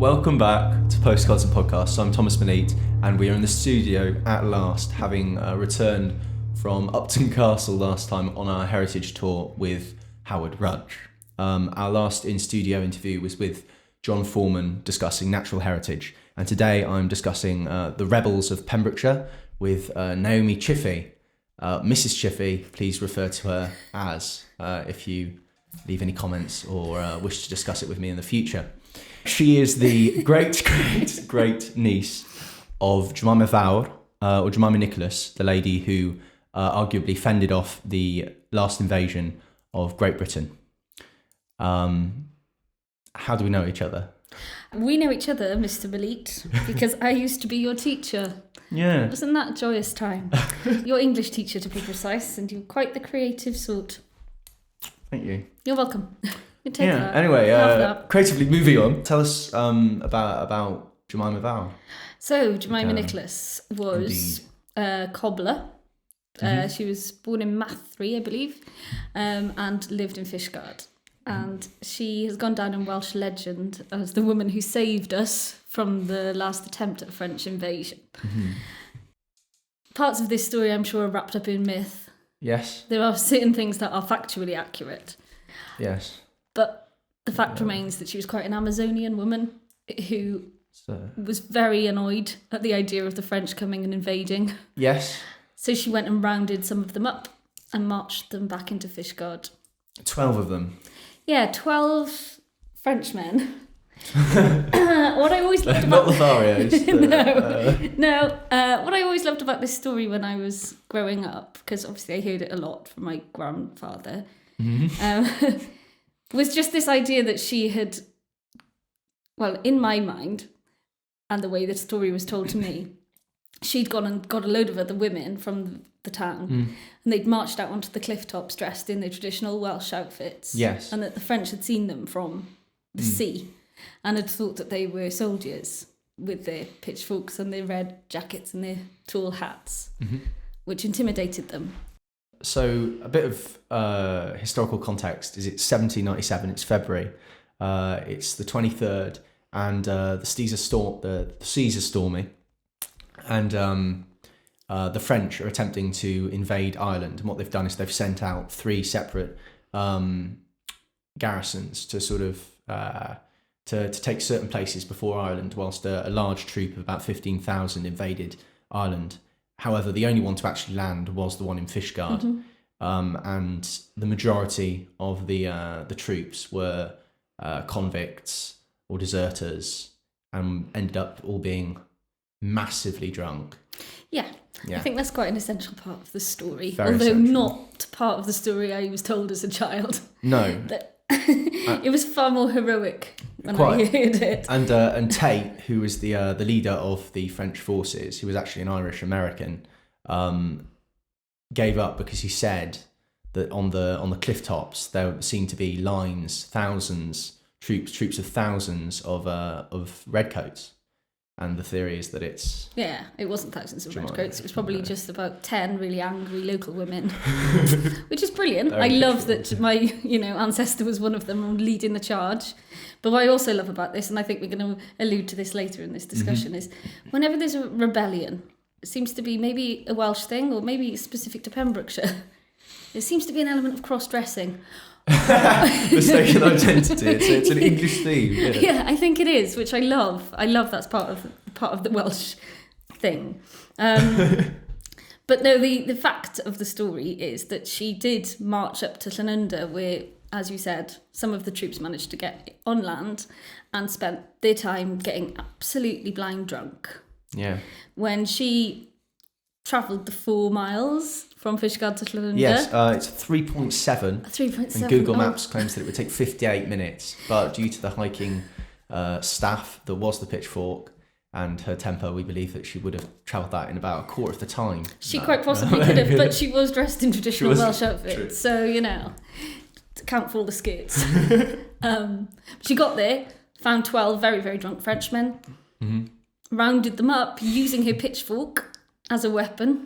Welcome back to Postcards and Podcasts. I'm Thomas Mallitte, and we are in the studio at last, having returned from Upton Castle last time on our heritage tour with Howard Rudge. Our last in-studio interview was with John Foreman discussing natural heritage, and today I'm discussing the Rebels of Pembrokeshire with Naomi Chiffi. Mrs. Chiffi, please refer to her as if you leave any comments or wish to discuss it with me in the future. She is the great niece of Jemima Vowr, or Jemima Nicholas, the lady who arguably fended off the last invasion of Great Britain. How do we know each other? We know each other, Mr. Mallitte, because I used to be your teacher. Yeah. Wasn't that a joyous time? Your English teacher, to be precise, and you're quite the creative sort. Thank you. You're welcome. You take that. Anyway, creatively moving on. Tell us about Jemima Vowr. So, Jemima Nicholas was a cobbler. She was born in Mathry, I believe, and lived in Fishguard. And she has gone down in Welsh legend as the woman who saved us from the last attempt at French invasion. Mm-hmm. Parts of this story, I'm sure, are wrapped up in myth. Yes. There are certain things that are factually accurate. Yes. But the fact remains that she was quite an Amazonian woman who was very annoyed at the idea of the French coming and invading. Yes. So she went and rounded some of them up and marched them back into Fishguard. 12 of them. Yeah, 12 Frenchmen. What I always loved about... Not Lotharios. What I always loved about this story when I was growing up, because obviously I heard it a lot from my grandfather, was just this idea that she had, well, in my mind, and the way the story was told to me, she'd gone and got a load of other women from the town, and they'd marched out onto the cliff tops dressed in their traditional Welsh outfits. Yes. And that the French had seen them from the sea and had thought that they were soldiers with their pitchforks and their red jackets and their tall hats, which intimidated them. So a bit of historical context is it's 1797, it's February, it's the 23rd, and the seas are stormy, and the French are attempting to invade Ireland, and what they've done is they've sent out 3 separate garrisons to sort of to take certain places before Ireland, whilst a large troop of about 15,000 invaded Ireland. However, the only one to actually land was the one in Fishguard, and the majority of the troops were convicts or deserters, and ended up all being massively drunk. Yeah. I think that's quite an essential part of the story, Very although essential. Not part of the story I was told as a child. No. It was far more heroic when I heard it. And Tate, who was the leader of the French forces, who was actually an Irish American, gave up because he said that on the cliff tops there seemed to be troops of thousands of redcoats. And the theory is that it's... Yeah, it wasn't thousands of redcoats. It was probably just about 10 really angry local women, which is brilliant. I love that my ancestor was one of them leading the charge. But what I also love about this, and I think we're going to allude to this later in this discussion, is whenever there's a rebellion, it seems to be maybe a Welsh thing or maybe specific to Pembrokeshire. There seems to be an element of cross-dressing. Mistaken identity. It's an English theme. Yeah, I think it is, which I love. I love that's part of the Welsh thing. But no, the fact of the story is that she did march up to Llanunda, where, as you said, some of the troops managed to get on land and spent their time getting absolutely blind drunk. Yeah. When she travelled the 4 miles from Fishguard to Llanunda. Yes, it's 3.7. 3.7. And Google Maps claims that it would take 58 minutes, but due to the hiking staff that was the pitchfork and her temper, we believe that she would have travelled that in about a quarter of the time. She quite possibly could have, but she was dressed in traditional Welsh outfits, so, to count for all the skirts. She got there, found 12 very, very drunk Frenchmen, rounded them up using her pitchfork as a weapon,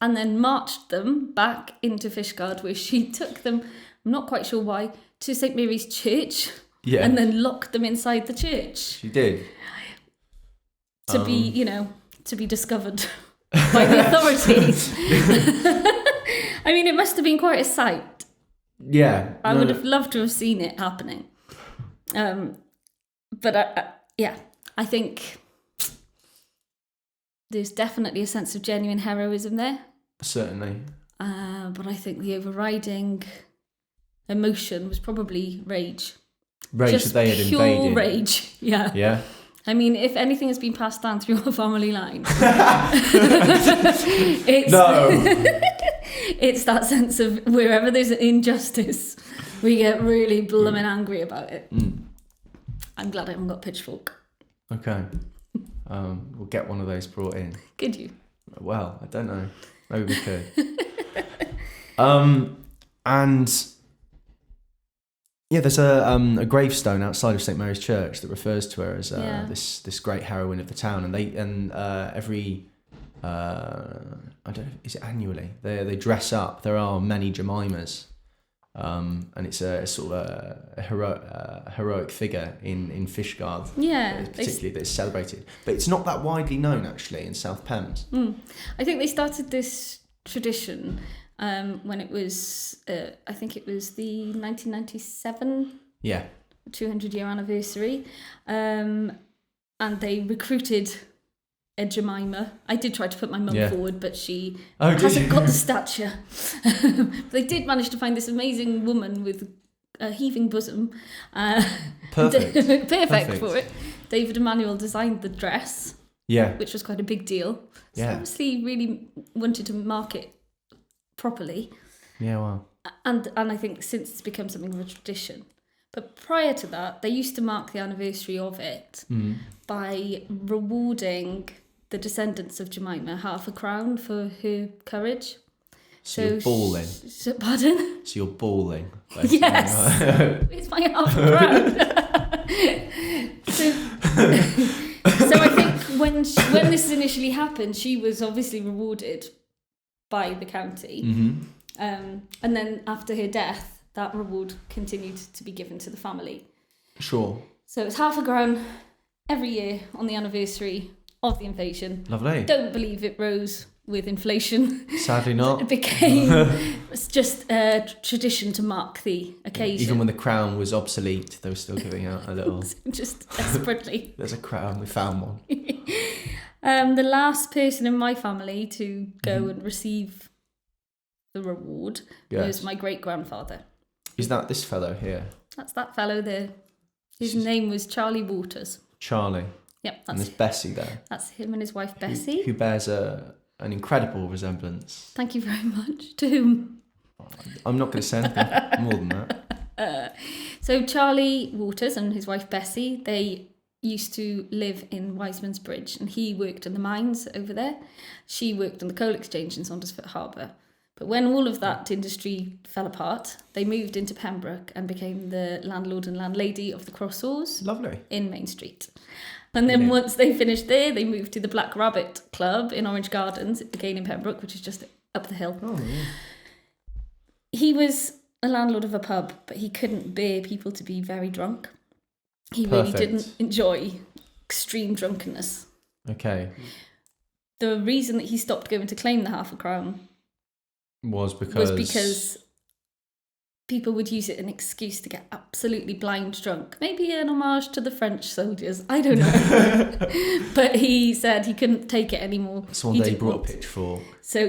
and then marched them back into Fishguard, where she took them, I'm not quite sure why, to St Mary's Church, Yeah. And then locked them inside the church. She did. To be discovered by the authorities. I mean, it must have been quite a sight. Yeah. I would have loved to have seen it happening. But I think there's definitely a sense of genuine heroism there. Certainly. But I think the overriding emotion was probably rage. Rage Just that they had invaded. Pure rage, yeah. Yeah. I mean, if anything has been passed down through our family line, it's that sense of wherever there's an injustice, we get really blooming angry about it. I'm glad I haven't got pitchfork. Okay. We'll get one of those brought in. Could you? Well, I don't know. Maybe we could. And yeah, there's a gravestone outside of St Mary's Church that refers to her as this great heroine of the town, and every I don't know, is it annually? They dress up. There are many Jemimas, and it's a sort of a heroic figure in Fishguard. Yeah, particularly that's celebrated, but it's not that widely known actually in South Pembs. I think they started this tradition when it was, I think it was the 1997 200-year anniversary, and they recruited a Jemima. I did try to put my mum forward, but she hasn't got the stature. They did manage to find this amazing woman with a heaving bosom. Perfect for it. David Emanuel designed the dress, which was quite a big deal. So obviously really wanted to market properly. Yeah, wow. And I think since it's become something of a tradition. But prior to that, they used to mark the anniversary of it by rewarding the descendants of Jemima half a crown for her courage. So you're bawling. Pardon? So you're bawling. Yes. It's my half a crown. So I think when this initially happened, she was obviously rewarded by the county. And then after her death, that reward continued to be given to the family. Sure. So it's half a crown every year on the anniversary of the invasion. Lovely. Don't believe it rose with inflation. Sadly not. It became just a tradition to mark the occasion. Even when the crown was obsolete, they were still giving out a little... Just desperately. There's a crown, we found one. The last person in my family to go and receive the reward was my great-grandfather. Is that this fellow here? That's that fellow there. His name was Charlie Waters. Charlie. Yep. And there's Bessie there. That's him and his wife Bessie. Who bears an incredible resemblance. Thank you very much. To whom? I'm not going to say anything more than that. So Charlie Waters and his wife Bessie, they used to live in Wiseman's Bridge, and he worked in the mines over there. She worked on the coal exchange in Saundersfoot Harbour. But when all of that industry fell apart, they moved into Pembroke and became the landlord and landlady of the Crossors. Lovely. In Main Street. And then once they finished there, they moved to the Black Rabbit Club in Orange Gardens, again in Pembroke, which is just up the hill. Oh, yeah. He was a landlord of a pub, but he couldn't bear people to be very drunk. He really didn't enjoy extreme drunkenness. Okay. The reason that he stopped going to claim the half a crown was because people would use it as an excuse to get absolutely blind drunk. Maybe an homage to the French soldiers. I don't know. But he said he couldn't take it anymore. So one day he brought a pitchfork. So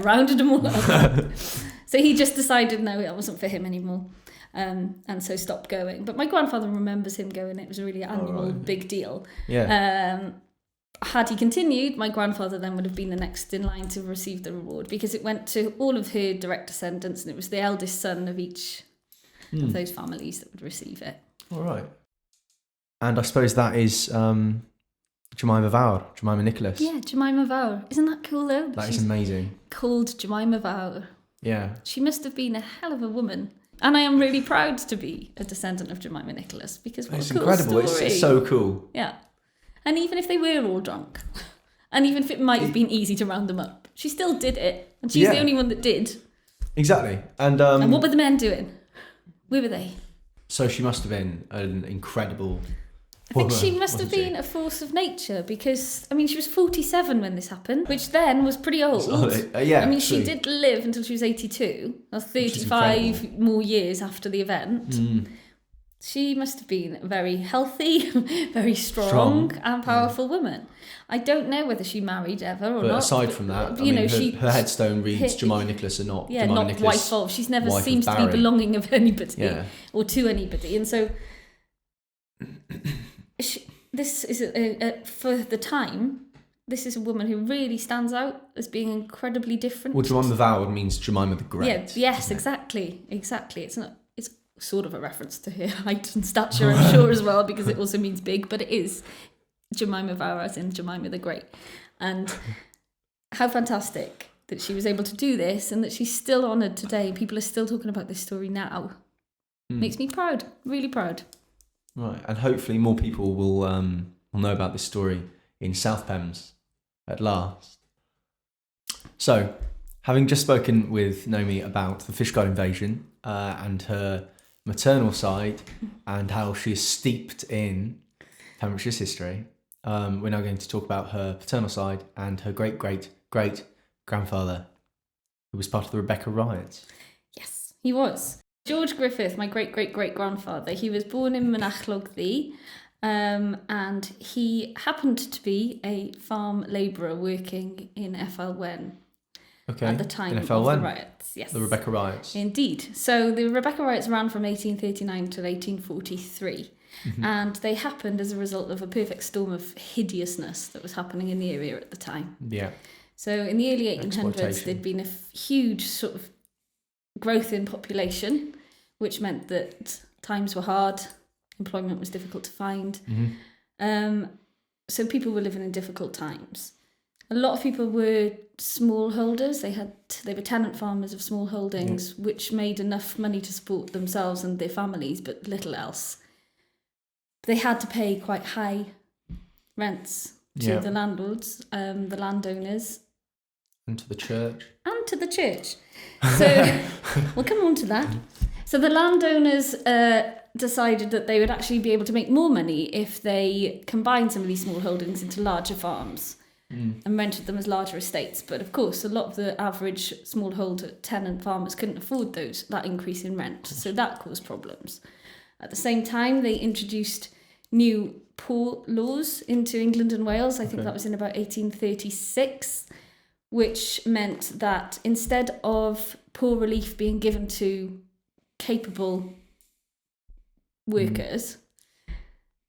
rounded them all up. So he just decided, no, that wasn't for him anymore. And so stopped going. But my grandfather remembers him going. It was a really annual big deal. Yeah. Had he continued, my grandfather then would have been the next in line to receive the reward, because it went to all of her direct descendants, and it was the eldest son of each of those families that would receive it. All right. And I suppose that is Jemima Nicholas. Yeah, Jemima Vowr. Isn't that cool though? That is amazing. Called Jemima Vowr. Yeah. She must have been a hell of a woman. And I am really proud to be a descendant of Jemima Nicholas, because what a cool incredible. Story. It's so cool. Yeah. And even if they were all drunk, and even if it might have been easy to round them up, she still did it. And she's the only one that did. Exactly. And what were the men doing? Where were they? So she must have been an incredible I think woman, she must have wasn't been a force of nature because, I mean, she was 47 when this happened, which then was pretty old. Yeah, I mean, true. she did live until she was 82. That's Which is 35 more years after the event. Mm. She must have been a very healthy, very strong and powerful woman. I don't know whether she married ever or But not. aside from that, her headstone reads Jemima Nicholas and not Jemima not Nicholas, wife of. She's never wife seems of to be Barry. belonging of anybody or to anybody. And so this is, for the time, this is a woman who really stands out as being incredibly different. Well, Jemima Vowed means Jemima the Great. Yeah, yes, exactly. It's sort of a reference to her height and stature, I'm sure, as well, because it also means big, but it is Jemima Vowed as in Jemima the Great. And how fantastic that she was able to do this and that she's still honoured today. People are still talking about this story now. Makes me proud, really proud. Right, and hopefully more people will know about this story in South Pems at last. So, having just spoken with Naomi about the Fishguard invasion and her maternal side and how she is steeped in Pembrokeshire's history, we're now going to talk about her paternal side and her great-great-great-grandfather, who was part of the Rebecca Riots. Yes, he was. George Griffith, my great-great-great-grandfather, he was born in Mynachlog and he happened to be a farm labourer working in Wen. Okay. At the time of the riots, yes. The Rebecca Riots. Indeed. So the Rebecca Riots ran from 1839 to 1843. And they happened as a result of a perfect storm of hideousness that was happening in the area at the time. Yeah. So in the early 1800s, there'd been a huge sort of growth in population, which meant that times were hard, employment was difficult to find. So people were living in difficult times. A lot of people were smallholders. They were tenant farmers of small holdings, which made enough money to support themselves and their families, but little else. They had to pay quite high rents to the landlords, the landowners. And to the church. So we'll come on to that. So the landowners decided that they would actually be able to make more money if they combined some of these small holdings into larger farms and rented them as larger estates. But of course, a lot of the average smallholder tenant farmers couldn't afford that increase in rent. So that caused problems. At the same time, they introduced new poor laws into England and Wales. I think that was in about 1836, which meant that instead of poor relief being given to capable workers,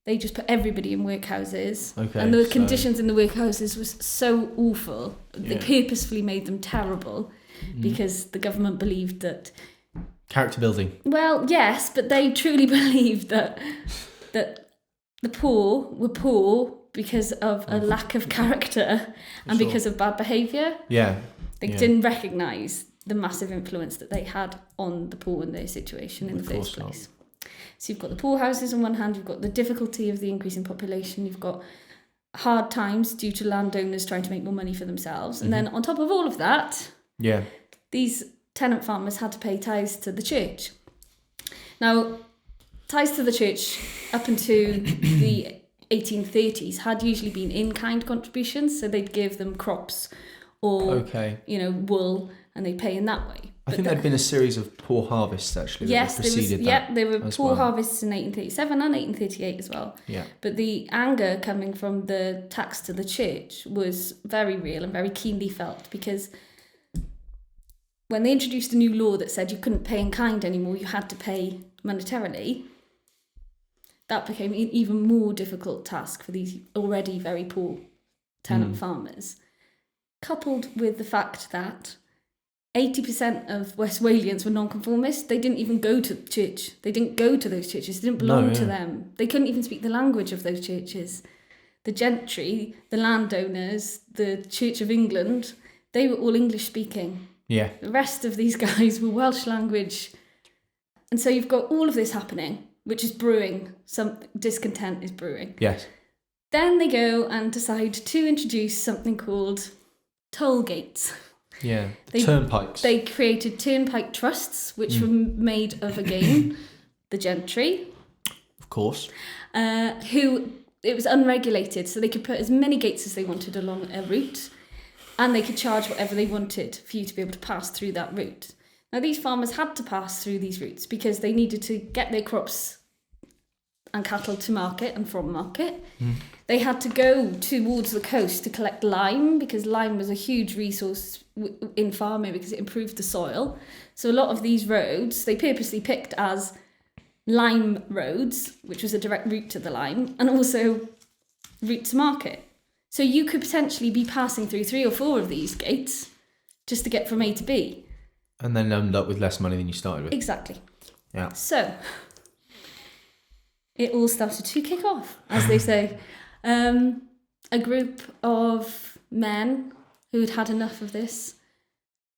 they just put everybody in workhouses. And the conditions in the workhouses was so awful. They purposefully made them terrible because the government believed that... Character building. Well, yes, but they truly believed that the poor were poor because of a lack of character and because of bad behaviour. Yeah. They didn't recognise the massive influence that they had on the poor and their situation in the first place. So you've got the poorhouses on one hand, you've got the difficulty of the increase in population, you've got hard times due to landowners trying to make more money for themselves. And then on top of all of that, these tenant farmers had to pay tithes to the church. Now, tithes to the church up into the 1830s had usually been in-kind contributions, so they'd give them crops or wool, and they'd pay in that way. I think there'd been a series of poor harvests actually. Yes, there were poor harvests in 1837 and 1838 as well. Yeah. But the anger coming from the tax to the church was very real and very keenly felt, because when they introduced a new law that said you couldn't pay in kind anymore, you had to pay monetarily, that became an even more difficult task for these already very poor tenant farmers, coupled with the fact that 80% of West Walians were nonconformists. They didn't even go to church. They didn't go to those churches. They didn't belong to them. They couldn't even speak the language of those churches. The gentry, the landowners, the Church of England, they were all English speaking. Yeah. The rest of these guys were Welsh language. And so you've got all of this happening, which is brewing. Some discontent is brewing. Yes. Then they go and decide to introduce something called toll gates. Yeah, turnpikes. They created Turnpike Trusts, which were made of, again, the gentry. Of course. Who, it was unregulated, so they could put as many gates as they wanted along a route, and they could charge whatever they wanted for you to be able to pass through that route. Now, these farmers had to pass through these routes because they needed to get their crops and cattle to market and from market. They had to go towards the coast to collect lime, because lime was a huge resource in farming because it improved the soil. So a lot of these roads, they purposely picked as lime roads, which was a direct route to the lime, and also route to market. So you could potentially be passing through 3 or 4 of these gates just to get from A to B. And then end up with less money than you started with. Exactly. Yeah. So it all started to kick off, as they say. A group of men who had had enough of this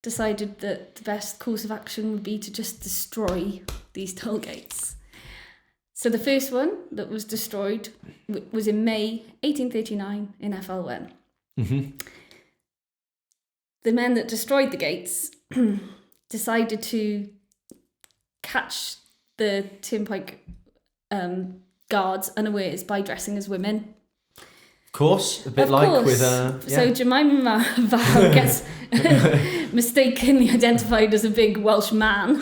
decided that the best course of action would be to just destroy these toll gates. So the first one that was destroyed was in May 1839 in Ethelwen. The men that destroyed the gates decided to catch the Turnpike guards unawares by dressing as women. Of course, a bit like with... So Jemima gets mistakenly identified as a big Welsh man.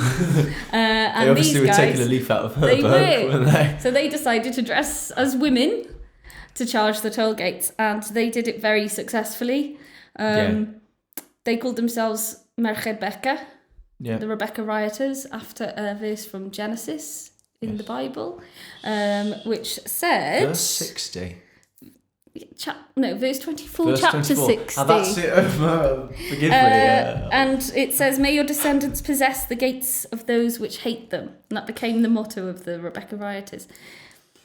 And they obviously these were guys, taking a leaf out of her book, weren't they? So they decided to dress as women to charge the toll gates, and they did it very successfully. They called themselves Merched Becca, the Rebecca Riots, after a verse from Genesis in the Bible, which said... Verse 60. Verse 24, verse chapter 24. 60. Oh, that's it. Forgive me. And it says, "May your descendants possess the gates of those which hate them." And that became the motto of the Rebecca Riots.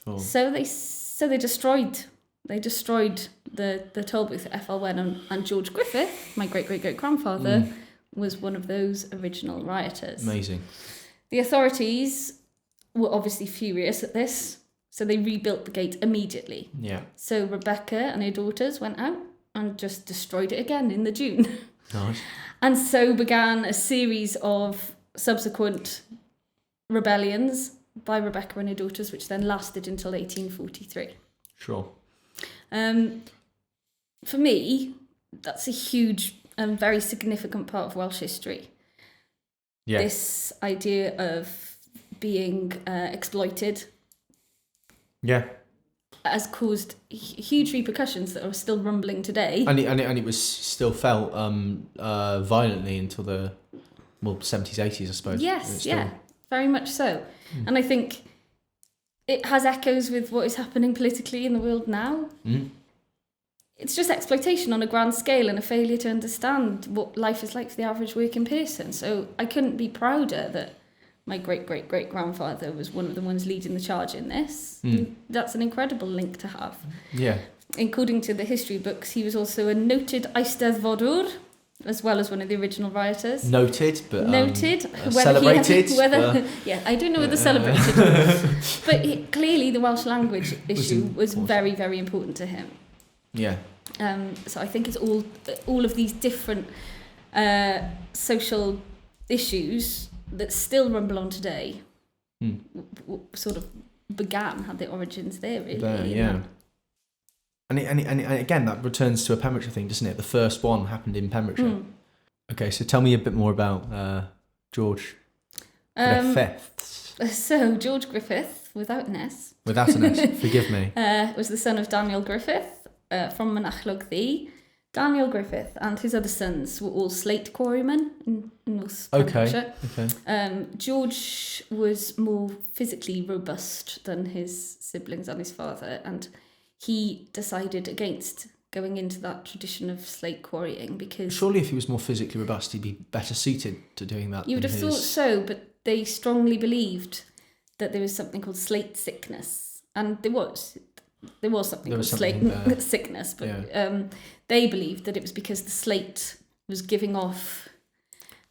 Oh. So they destroyed the toll booth at Ethelwen, and George Griffith, my great-great-great-grandfather, was one of those original rioters. Amazing. The authorities were obviously furious at this, so they rebuilt the gate immediately. Yeah. So Rebecca and her daughters went out and just destroyed it again in the June. Nice. And so began a series of subsequent rebellions by Rebecca and her daughters, which then lasted until 1843. Sure. For me, that's a huge and very significant part of Welsh history. Yeah. This idea of being exploited. Yeah. Has caused huge repercussions that are still rumbling today. And it was still felt violently until the 70s, 80s, I suppose. Yes, very much so. And I think it has echoes with what is happening politically in the world now. It's just exploitation on a grand scale and a failure to understand what life is like for the average working person. So I couldn't be prouder that my great-great-great-grandfather was one of the ones leading the charge in this. That's an incredible link to have. Yeah. According to the history books, he was also a noted Eisteddfodwr, as well as one of the original rioters. Noted, but celebrated. I don't know whether celebrated. But clearly the Welsh language issue was very, very important to him. Yeah. So I think it's all of these different social issues that still rumble on today sort of had their origins there, really. And again, that returns to a Pembrokeshire thing, doesn't it? The first one happened in Pembrokeshire. Okay, so tell me a bit more about George Griffith. So George Griffith, without an S. Without an S, forgive me. Was the son of Daniel Griffith from Monachlog Ddu. Daniel Griffith and his other sons were all slate quarrymen in North Pembrokeshire. Okay. George was more physically robust than his siblings and his father, and he decided against going into that tradition of slate quarrying because... Surely if he was more physically robust, he'd be better suited to doing that. You would have thought so, but they strongly believed that there was something called slate sickness, and there was something called slate sickness, but they believed that it was because the slate was giving off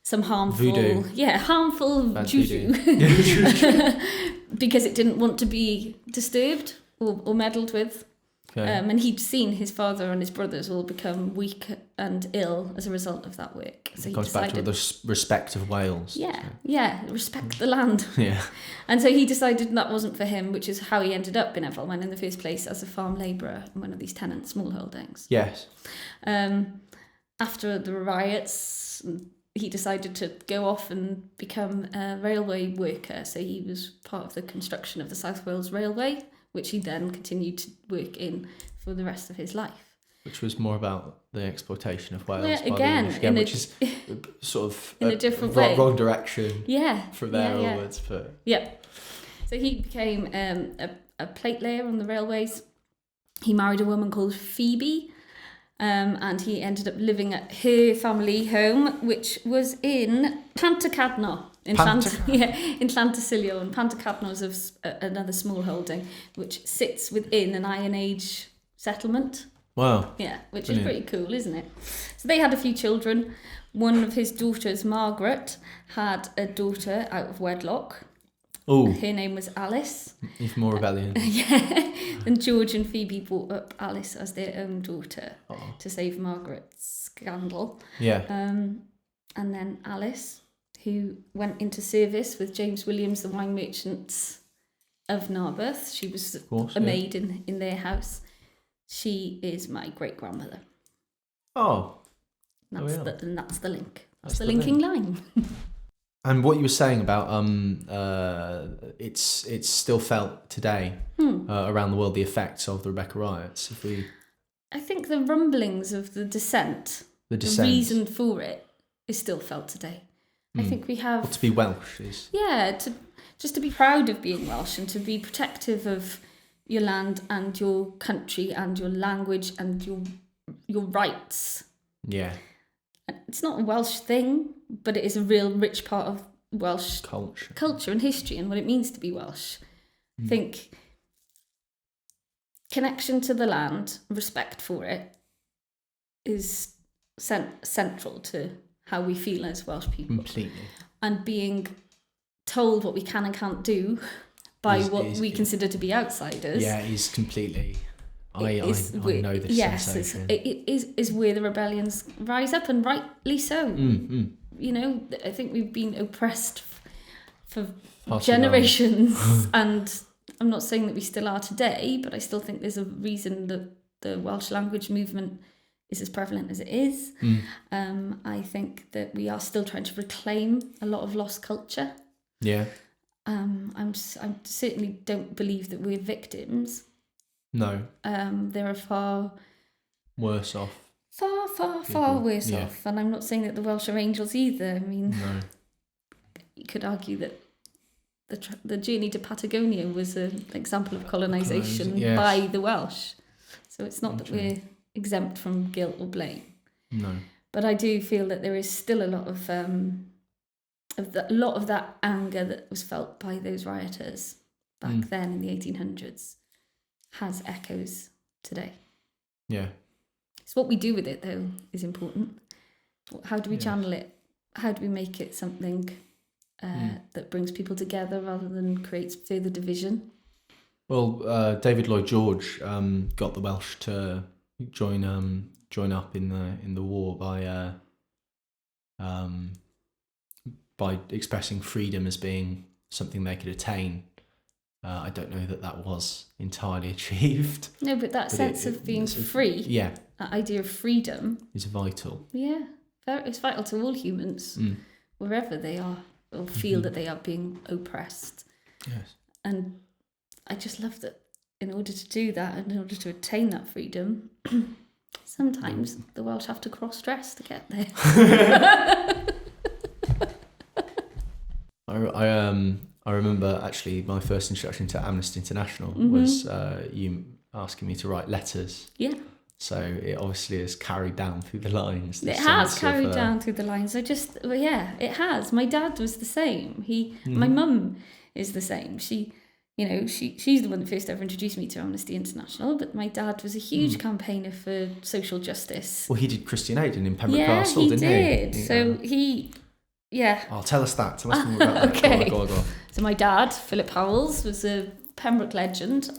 some harmful voodoo. Harmful juju. Because it didn't want to be disturbed or meddled with. Okay. And he'd seen his father and his brothers all become weak and ill as a result of that work. So it comes back to the respect of Wales. Respect the land. Yeah. And so he decided that wasn't for him, which is how he ended up in Effelman in the first place, as a farm labourer in one of these tenant small holdings. Yes. After the riots, he decided to go off and become a railway worker. So he was part of the construction of the South Wales Railway, which he then continued to work in for the rest of his life. Which was more about the exploitation of Wales Yeah, by again, the English again, which is sort of in a different way. Wrong direction. Yeah. From there onwards, but yeah. So he became a plate layer on the railways. He married a woman called Phoebe, and he ended up living at her family home, which was in Pantacadno. In Llantysilio, and Pantacadno is another small holding which sits within an Iron Age settlement. Wow. Yeah, which is pretty cool, isn't it? So they had a few children. One of his daughters, Margaret, had a daughter out of wedlock. Oh. Her name was Alice. Even more rebellion. Yeah. And George and Phoebe brought up Alice as their own daughter to save Margaret's scandal. Yeah. And then Alice, who went into service with James Williams, the wine merchants of Narberth. She was a maid in their house. She is my great-grandmother. Oh. That's the link. That's the linking line. And what you were saying about it's still felt today around the world, the effects of the Rebecca Riots. I think the rumblings of the dissent, the reason for it, is still felt today. I think we have... Well, to be Welsh is... Yeah, to be proud of being Welsh and to be protective of your land and your country and your language and your rights. Yeah. It's not a Welsh thing, but it is a real rich part of Welsh culture and history and what it means to be Welsh. I think connection to the land, respect for it, is central to how we feel as Welsh people. Completely. And being told what we can and can't do by what we consider to be outsiders. Yeah, is completely... I know this sensation. It is where the rebellions rise up, and rightly so. You know, I think we've been oppressed for generations, and I'm not saying that we still are today, but I still think there's a reason that the Welsh language movement is as prevalent as it is. I think that we are still trying to reclaim a lot of lost culture. Yeah. I certainly don't believe that we're victims. No. There are far worse off. Far worse off. And I'm not saying that the Welsh are angels either. I mean, you could argue that the journey to Patagonia was an example of colonisation by the Welsh. So it's not that we're exempt from guilt or blame. No. But I do feel that there is still a lot of that anger that was felt by those rioters back then in the 1800s has echoes today. Yeah. So what we do with it, though, is important. How do we channel it? How do we make it something that brings people together rather than creates further division? Well, David Lloyd George got the Welsh to join up in the war by expressing freedom as being something they could attain. I don't know that was entirely achieved. No, but that sense of being free, that idea of freedom, is vital. Yeah, it's vital to all humans, wherever they are, or feel that they are being oppressed. Yes. And I just love that in order to do that, and in order to attain that freedom, sometimes the Welsh have to cross-dress to get there. I remember actually my first introduction to Amnesty International was you asking me to write letters. Yeah. So it obviously has carried down through the lines. It has carried down through the lines. It has. My dad was the same. My mum is the same. She's the one that first ever introduced me to Amnesty International, but my dad was a huge campaigner for social justice. Well, he did Christian Aid in Pembroke Castle, didn't he? Did. So yeah. Oh, tell us that. Tell us more about that. Okay. Go on. So my dad, Philip Howells, was a Pembroke legend,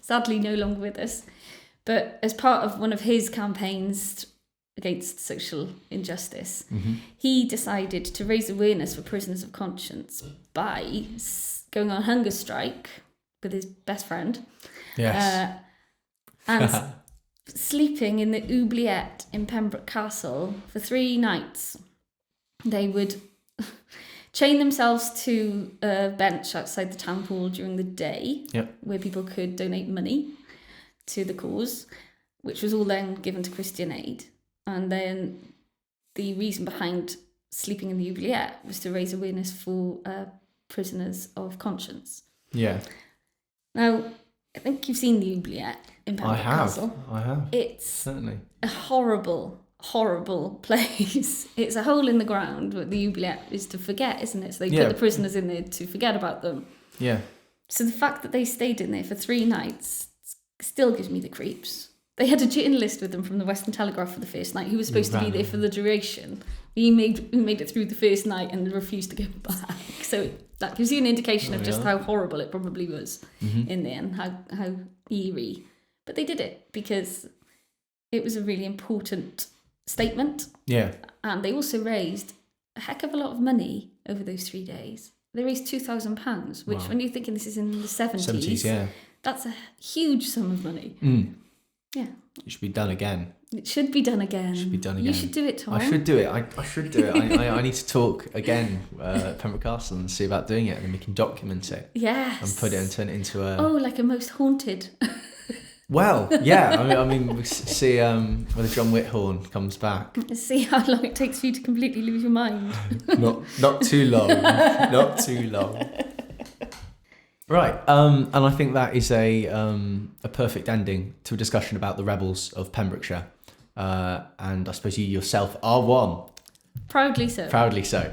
sadly no longer with us. But as part of one of his campaigns against social injustice, he decided to raise awareness for prisoners of conscience by going on hunger strike with his best friend. Yes. And sleeping in the oubliette in Pembroke Castle for 3 nights. They would chain themselves to a bench outside the town hall during the day, where people could donate money to the cause, which was all then given to Christian Aid. And then the reason behind sleeping in the oubliette was to raise awareness for prisoners of conscience. Yeah. Now, I think you've seen the oubliette in Pembroke Castle. I have. It's certainly a horrible place. It's a hole in the ground. What the oubliette is to forget, isn't it? So they put the prisoners in there to forget about them. Yeah. So the fact that they stayed in there for 3 nights still gives me the creeps. They had a journalist with them from the Western Telegraph for the first night, who was supposed to be there for the duration. He made it through the first night and refused to go back. So that gives you an indication of just how horrible it probably was in there and how eerie. But they did it because it was a really important statement. Yeah. And they also raised a heck of a lot of money over those 3 days. They raised £2,000, which when you're thinking this is in the 70s, that's a huge sum of money. Yeah. It should be done again. It should be done again. You should do it, Tom. I should do it. I should do it. I need to talk again at Pembroke Castle and see about doing it, and then we can document it. Yes. And put it and turn it into a... Oh, like a most haunted. Well, yeah. I mean, we see when the John Whithorn comes back. See how long it takes for you to completely lose your mind. Not too long. Not too long. Right, and I think that is a perfect ending to a discussion about the Rebels of Pembrokeshire. And I suppose you yourself are one. Proudly so. Proudly so.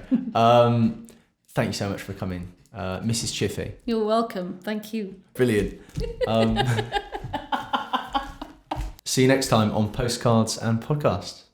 Thank you so much for coming, Mrs. Chiffi. You're welcome. Thank you. Brilliant. See you next time on Postcards and Podcast.